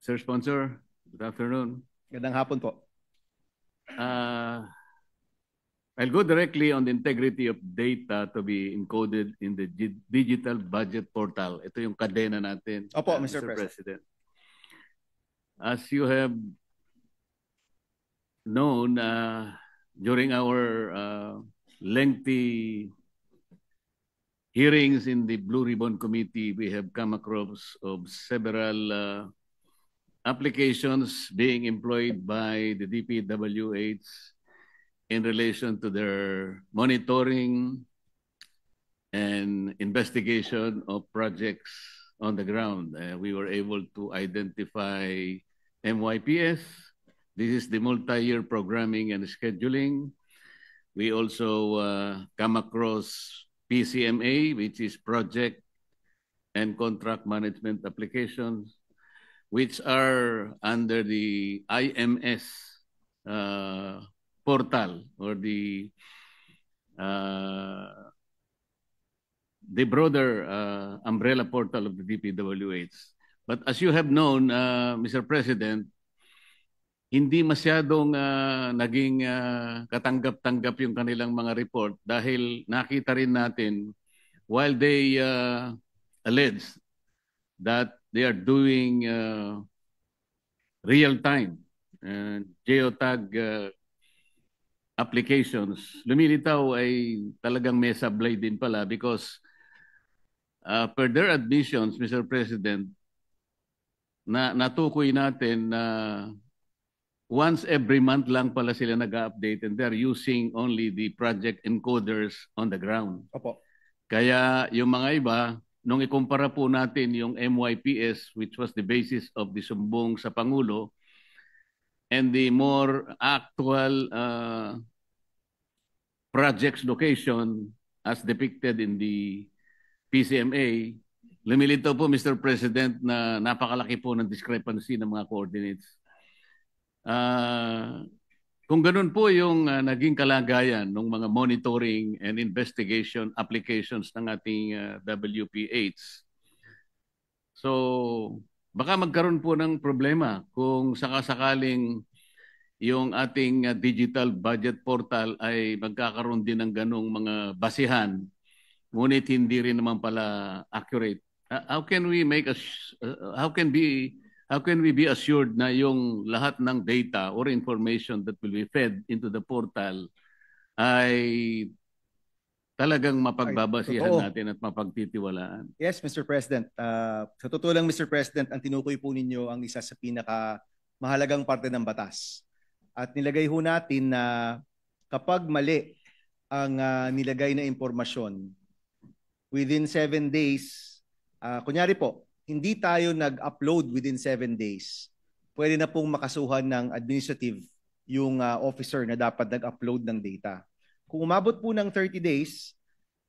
Sir Sponsor, good afternoon. Gandang hapon po. I'll go directly on the integrity of data to be encoded in the digital budget portal. Ito yung kadena natin, Opo, Mr. President. As you have known, during our lengthy hearings in the Blue Ribbon Committee, we have come across of several applications being employed by the DPWH in relation to their monitoring and investigation of projects on the ground. We were able to identify MYPS. This is the multi-year programming and scheduling. We also come across PCMA, which is project and contract management applications, which are under the IMS portal or the broader umbrella portal of the DPWH. But as you have known, Mr. President, hindi masyadong naging katanggap-tanggap yung kanilang mga report dahil nakita rin natin while they allege that they are doing real-time geotag applications, lumilitaw ay talagang may sablay din pala because per their admissions, Mr. President, natukoy natin na once every month lang pala sila nag-update and they're using only the project encoders on the ground. Opo. Kaya yung mga iba, nung ikumpara po natin yung MYPS, which was the basis of the sumbong sa Pangulo, and the more actual project's location as depicted in the PCMA, lumilitaw po, Mr. President, na napakalaki po ng discrepancy ng mga coordinates. Kung ganun po yung naging kalagayan ng mga monitoring and investigation applications ng ating WPH, so baka magkaroon po ng problema kung sakasakaling yung ating digital budget portal ay magkakaroon din ng ganong mga basihan, ngunit hindi rin naman pala accurate. How can we be assured na yung lahat ng data or information that will be fed into the portal ay talagang mapagbabasihan natin at mapagtitiwalaan? Yes, Mr. President. Sa totoo lang, Mr. President, ang tinukoy po ninyo ang isa sa mahalagang parte ng batas. At nilagay ho natin na kapag mali ang nilagay na impormasyon, within 7 days, kunyari po, hindi tayo nag-upload within 7 days, pwede na pong makasuhan ng administrative yung officer na dapat nag-upload ng data. Kung umabot po ng 30 days,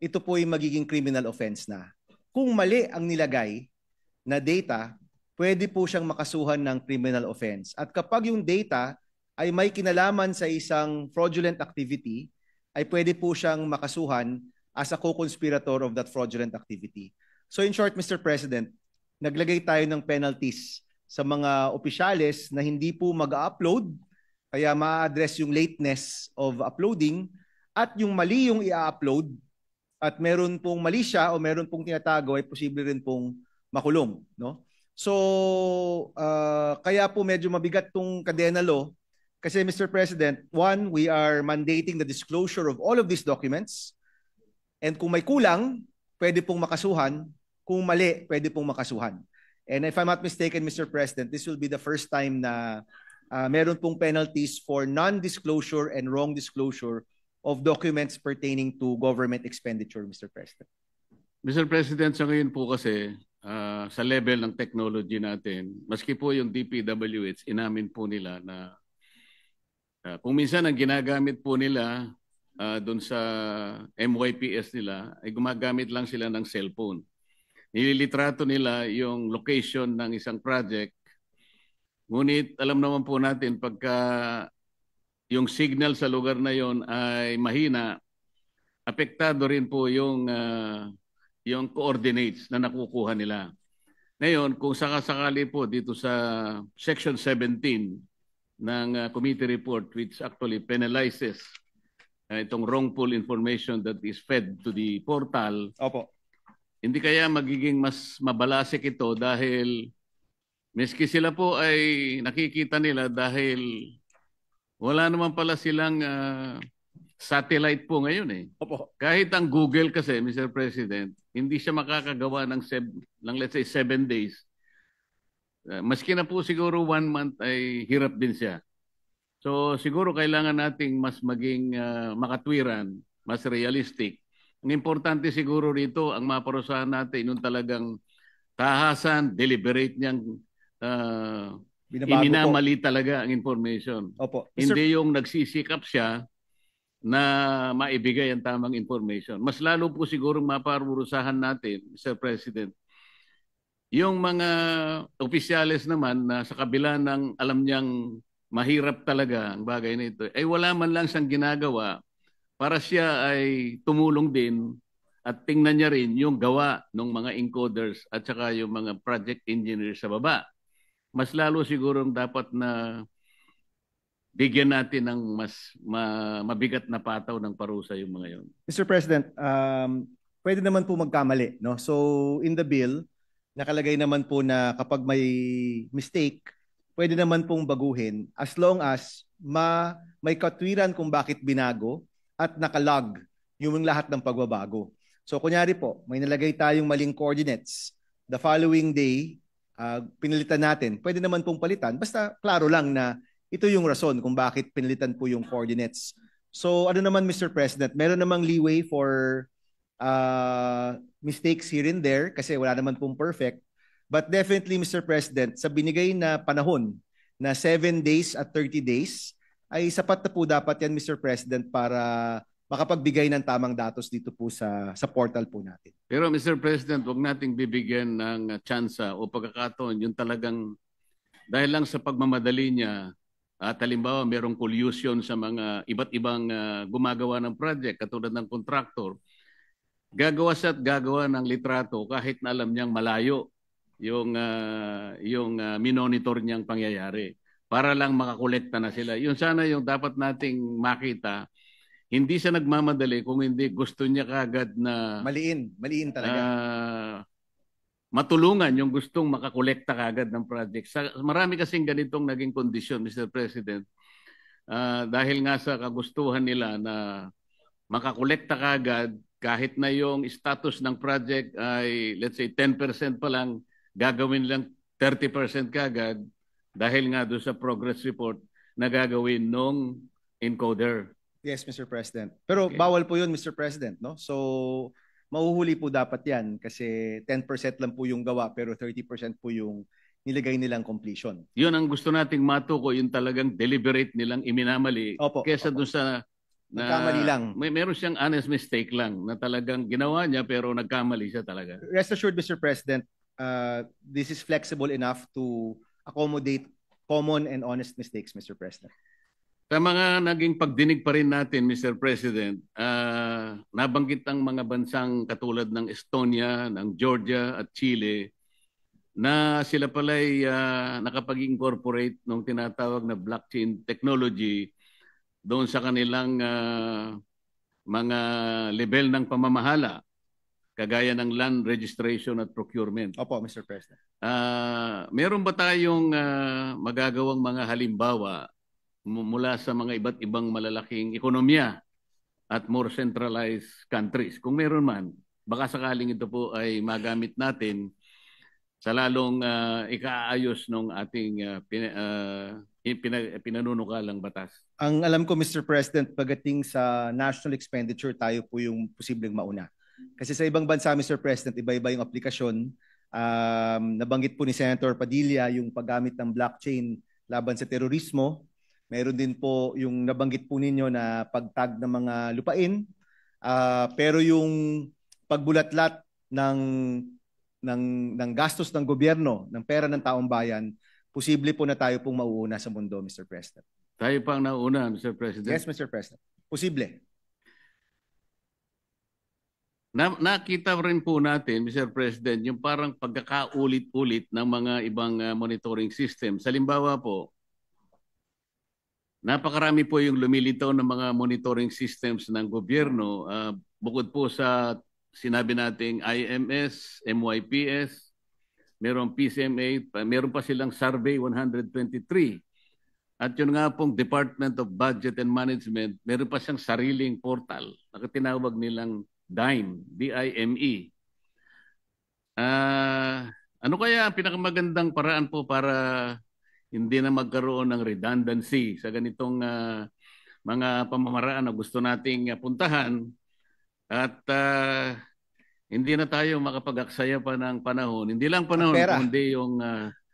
ito po ay magiging criminal offense na. Kung mali ang nilagay na data, pwede po siyang makasuhan ng criminal offense. At kapag yung data ay may kinalaman sa isang fraudulent activity, ay pwede po siyang makasuhan as a co-conspirator of that fraudulent activity. So in short, Mr. President, naglagay tayo ng penalties sa mga opisyales na hindi po mag-upload, kaya ma-address yung lateness of uploading, at yung mali yung i-upload, at meron pong mali siya o meron pong tinatago, ay posible rin pong makulong. No? So, kaya po medyo mabigat tong kadena law. Kasi Mr. President, one, we are mandating the disclosure of all of these documents. And kung may kulang, pwede pong makasuhan. Kung mali, pwede pong makasuhan. And if I'm not mistaken, Mr. President, this will be the first time na meron pong penalties for non-disclosure and wrong disclosure of documents pertaining to government expenditure, Mr. President. Mr. President, sa ngayon po kasi, sa level ng technology natin, maski po yung DPWH, inamin po nila na kung minsan ang ginagamit po nila doon sa MYPS nila, ay gumagamit lang sila ng cellphone. Nililitrato nila yung location ng isang project. Ngunit alam naman po natin pagka yung signal sa lugar na yon ay mahina, apektado rin po yung coordinates na nakukuha nila. Ngayon, kung sakasakali po dito sa Section 17 ng committee report which actually penalizes itong wrongful information that is fed to the portal, Opo. hindi kaya magiging mas mabalasik ito dahil miski sila po ay nakikita nila dahil wala naman pala silang satellite po ngayon eh. Opo. Kahit ang Google kasi, Mr. President, hindi siya makakagawa ng let's say 7 days. Maski na po siguro 1 month ay hirap din siya. So siguro kailangan nating mas maging makatwiran, mas realistic. Ang importante siguro rito, ang maparusahan natin yung talagang tahasan, deliberate niyang iminamali talaga ang information. Opo. Hindi yung nagsisikap siya na maibigay ang tamang information. Mas lalo po siguro maparusahan natin, Mr. President, yung mga opisyales naman na sa kabila ng alam niyang mahirap talaga ang bagay na ito, ay wala man lang siyang ginagawa para siya ay tumulong din at tingnan niya rin yung gawa ng mga encoders at saka yung mga project engineers sa baba. Mas lalo siguro dapat na bigyan natin ng mas mabigat na pataw ng parusa yung mga yon. Mr. President, pwede naman po magkamali, no? So in the bill, nakalagay naman po na kapag may mistake, pwede naman pong baguhin as long as may katwiran kung bakit binago at nakalog yung lahat ng pagbabago. So kunyari po, may nalagay tayong maling coordinates. The following day, pinilitan natin. Pwede naman pong palitan. Basta klaro lang na ito yung rason kung bakit pinilitan po yung coordinates. So ano naman, Mr. President, meron namang leeway for mistakes here and there kasi wala naman pong perfect. But definitely, Mr. President, sa binigay na panahon na 7 days at 30 days, ay sapat na po dapat yan, Mr. President, para makapagbigay ng tamang datos dito po sa portal po natin. Pero Mr. President, wag nating bibigyan ng tsansa o pagkakataon yung talagang dahil lang sa pagmamadali niya at halimbawa merong collusion sa mga iba't ibang gumagawa ng project katulad ng contractor, gagawa siya at gagawa ng litrato kahit na alam niyang malayo yung minonitor niyang pangyayari para lang makakolekta na sila. Yun sana yung dapat nating makita. Hindi siya nagmamadali kung hindi gusto niya kagad na maliin talaga. Matulungan yung gustong makakolekta kagad ng project. Marami kasing ganitong naging kondisyon, Mr. President. Dahil nga sa kagustuhan nila na makakolekta kagad kahit na yung status ng project ay let's say 10% pa lang, gagawin lang 30% kagad dahil nga doon sa progress report na gagawin nung encoder. Yes, Mr. President. Pero okay, bawal po yun, Mr. President, no? So mahuhuli po dapat yan kasi 10% lang po yung gawa pero 30% po yung nilagay nilang completion. Yun ang gusto nating matuko, yung talagang deliberate nilang iminamali. Opo, kesa doon sa nagkamali lang. Meron siyang honest mistake lang na talagang ginawa niya pero nagkamali siya talaga. Rest assured, Mr. President, this is flexible enough to accommodate common and honest mistakes, Mr. President. Sa mga naging pagdinig pa rin natin, Mr. President, nabanggit ang mga bansang katulad ng Estonia, ng Georgia at Chile na sila pala'y nakapag-incorporate ng tinatawag na blockchain technology doon sa kanilang mga level ng pamamahala, kagaya ng land registration at procurement. Opo, Mr. President. Meron ba tayong magagawang mga halimbawa mula sa mga iba't ibang malalaking ekonomiya at more centralized countries? Kung meron man, baka sakaling ito po ay magamit natin sa lalong ikaayos ng ating pinanunukalang batas. Ang alam ko, Mr. President, pagdating sa national expenditure, tayo po yung posibleng mauna. Kasi sa ibang bansa, Mr. President, iba-iba yung aplikasyon. Nabanggit po ni Senator Padilla yung paggamit ng blockchain laban sa terorismo. Meron din po yung nabanggit po ninyo na pagtag ng mga lupain. Pero yung pagbulatlat ng gastos ng gobyerno, ng pera ng taong bayan, posible po na tayo pong mauuna sa mundo, Mr. President. Tayo pang nauna, Mr. President? Yes, Mr. President. Posible. nakita rin po natin, Mr. President, yung parang pagkakaulit-ulit ng mga ibang monitoring system. Halimbawa po, napakarami po yung lumilitaw ng mga monitoring systems ng gobyerno. Bukod po sa sinabi nating IMS, MYPS, merong PCMA, meron pa silang Survey 123. At yun nga pong Department of Budget and Management, meron pa siyang sariling portal na tinawag nilang DIME, D-I-M-E. Ano kaya ang pinakamagandang paraan po para hindi na magkaroon ng redundancy sa ganitong mga pamamaraan na gusto nating puntahan at hindi na tayo makapag-aksaya pa ng panahon. Hindi lang panahon, kundi yung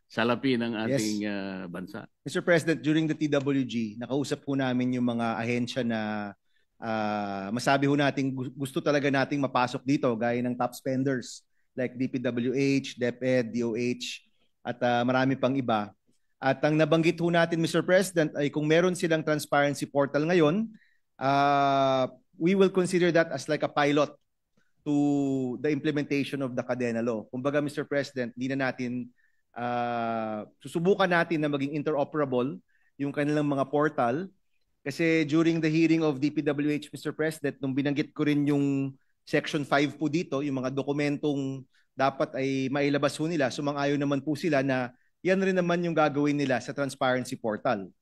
salapi ng ating bansa. Mr. President, during the TWG, nakausap po namin yung mga ahensya na masabi ho natin gusto talaga nating mapasok dito gaya ng top spenders like DPWH, DepEd, DOH at marami pang iba. At ang nabanggit ho natin, Mr. President, ay kung meron silang transparency portal ngayon, we will consider that as like a pilot to the implementation of the Cadena Law. Kumbaga, Mr. President, hindi na natin susubukan natin na maging interoperable yung kanilang mga portal. Kasi during the hearing of DPWH, Mr. President, nung binanggit ko rin yung Section 5 po dito, yung mga dokumentong dapat ay mailabas ho nila, sumang-ayon naman po sila na yan rin naman yung gagawin nila sa transparency portal.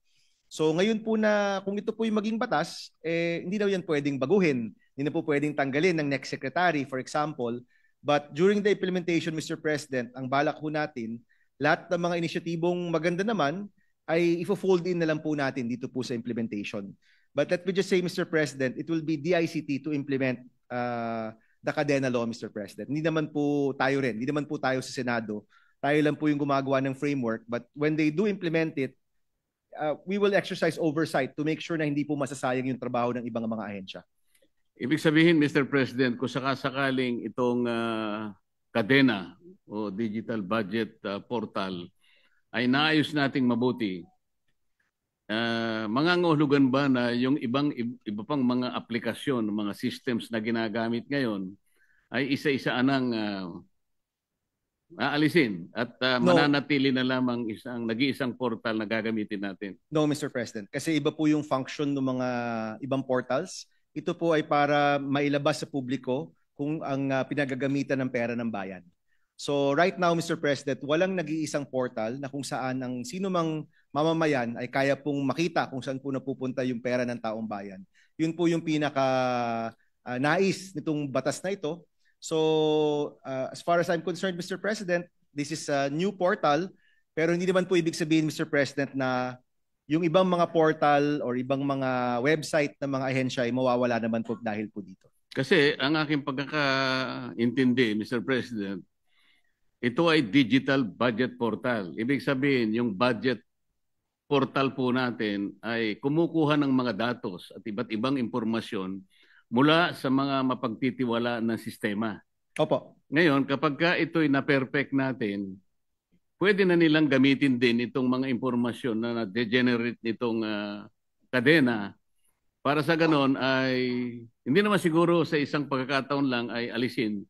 So ngayon po na kung ito po yung maging batas, hindi daw yan pwedeng baguhin. Hindi na po pwedeng tanggalin ng next secretary, for example. But during the implementation, Mr. President, ang balak po natin, lahat ng mga inisyatibong maganda naman, ay ifo-fold in na lang po natin dito po sa implementation. But let me just say, Mr. President, it will be DICT to implement the Cadena Law, Mr. President. Hindi naman po tayo rin. Hindi naman po tayo sa Senado. Tayo lang po yung gumagawa ng framework. But when they do implement it, we will exercise oversight to make sure na hindi po masasayang yung trabaho ng ibang mga ahensya. Ibig sabihin, Mr. President, kung sakasakaling itong Cadena o Digital Budget Portal ay naayos nating mabuti, mangangahulugan ba na yung iba pang mga aplikasyon, mga systems na ginagamit ngayon ay isa-isa anang aalisin at mananatili na lamang nag-iisang portal na gagamitin natin? No, Mr. President. Kasi iba po yung function ng mga ibang portals. Ito po ay para mailabas sa publiko kung ang pinagagamitan ng pera ng bayan. So right now, Mr. President, walang nag-iisang portal na kung saan ang sino mang mamamayan ay kaya pong makita kung saan po napupunta yung pera ng taong bayan. Yun po yung pinaka nais nitong batas na ito. So as far as I'm concerned, Mr. President, this is a new portal, pero hindi naman po ibig sabihin, Mr. President, na yung ibang mga portal or ibang mga website ng mga ahensya ay mawawala naman po dahil po dito. Kasi ang aking pagkakaintindi, Mr. President, ito ay digital budget portal. Ibig sabihin, yung budget portal po natin ay kumukuha ng mga datos at iba't ibang impormasyon mula sa mga mapagtitiwala ng sistema. Opo. Ngayon, kapag ito'y na-perfect natin, pwede na nilang gamitin din itong mga impormasyon na na-degenerate nitong kadena para sa ganon ay hindi naman siguro sa isang pagkakataon lang ay alisin.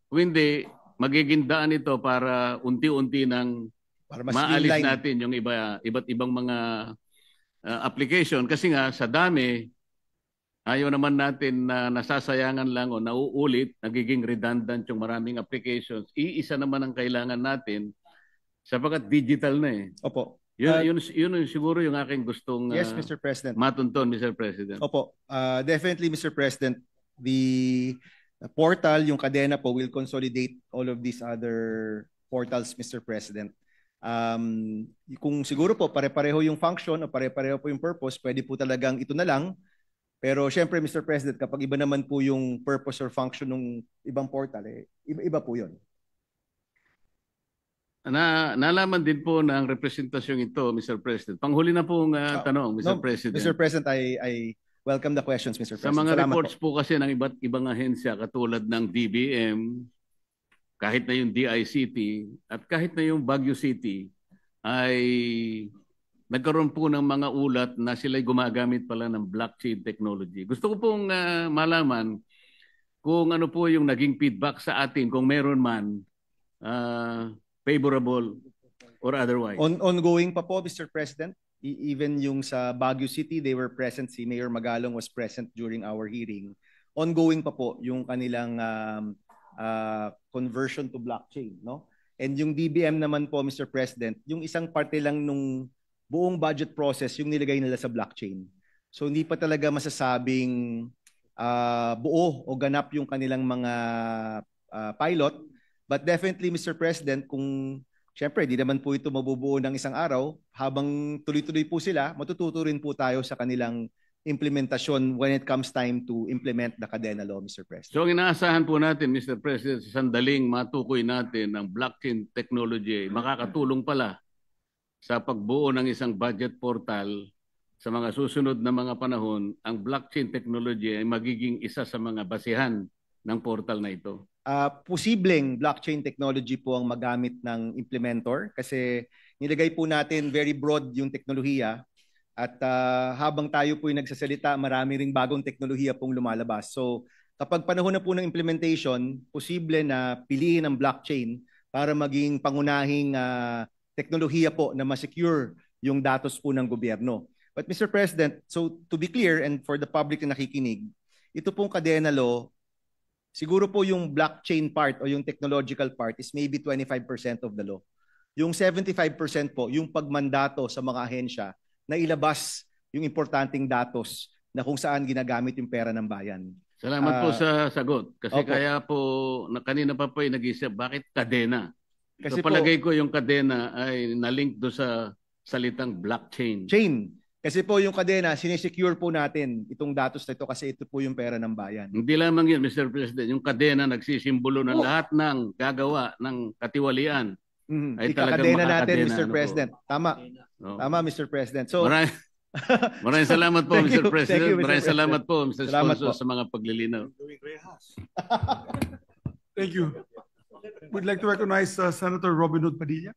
Kung hindi, magiging daan ito para unti-unti nang maalis natin yung iba't ibang mga application. Kasi nga sa dami, ayaw naman natin na nasasayangan lang o nauulit, nagiging redundant yung maraming applications. Iisa naman ang kailangan natin sapagkat digital na eh. Opo. Yun siguro yung aking gustong yes, Mr. President. matunton, Mr. President. Opo. Definitely, Mr. President, the portal, yung Cadena po, will consolidate all of these other portals, Mr. President. Kung siguro po pare-pareho yung function o pare-pareho po yung purpose, pwede po talagang ito na lang. Pero syempre, Mr. President, kapag iba naman po yung purpose or function ng ibang portal, iba po yun. Nalaman din po ng representasyong ito, Mr. President. Panghuli na pong tanong, Mr. President. Mr. President, I welcome the questions, Mr. President. Sa mga Salamat reports po kasi ng iba't ibang ahensya katulad ng DBM, kahit na yung DICT, at kahit na yung Baguio City, ay nagkaroon po ng mga ulat na sila'y gumagamit pala ng blockchain technology. Gusto ko pong malaman, kung ano po yung naging feedback sa atin, kung meron man, favorable or otherwise. Ongoing pa po, Mr. President. Even yung sa Baguio City, they were present. Si Mayor Magalong was present during our hearing. Ongoing pa po yung kanilang conversion to blockchain, no? And yung DBM naman po, Mr. President, yung isang parte lang nung buong budget process yung nilagay nila sa blockchain. So hindi pa talaga masasabing buo o ganap yung kanilang mga pilot. But definitely, Mr. President, kung siyempre, di naman po ito mabubuo ng isang araw, habang tuloy-tuloy po sila, matututo rin po tayo sa kanilang implementasyon when it comes time to implement the Cadena Law, Mr. President. So ang inaasahan po natin, Mr. President, sa sandaling matukoy natin ng blockchain technology, makakatulong pala sa pagbuo ng isang budget portal sa mga susunod na mga panahon. Ang blockchain technology ay magiging isa sa mga basihan ng portal na ito. Posibleng blockchain technology po ang magamit ng implementor kasi nilagay po natin very broad yung teknolohiya. At habang tayo po yung nagsasalita, marami ring bagong teknolohiya pong lumalabas. So kapag panahon na po ng implementation, posible na piliin ang blockchain para maging pangunahing teknolohiya po na ma-secure yung datos po ng gobyerno. But Mr. President, so to be clear and for the public na nakikinig, ito pong Cadena Law, siguro po yung blockchain part o yung technological part is maybe 25% of the law. Yung 75% po, yung pagmandato sa mga ahensya na ilabas yung importanteng datos na kung saan ginagamit yung pera ng bayan. Salamat po sa sagot. Kasi opo. kaya po, kanina pa po yung nag-isip, bakit kadena? Kasi so palagay ko yung kadena ay nalink do sa salitang blockchain. Chain. Kasi po yung kadena, sinesecure po natin itong datos na ito kasi ito po yung pera ng bayan. Hindi lamang yun, Mr. President. Yung kadena nagsisimbolo ng lahat ng gagawa ng katiwalian. Ay talagang Ikakadena natin, Mr. ano President. po. Tama. Tama, Mr. President. So, maraming salamat po, Mr. President. you, Mr. Maraming salamat po, Mr. Salamat Sponsor, po. sa mga paglilinaw. Thank you. We'd like to recognize Senator Robin Hood Padilla.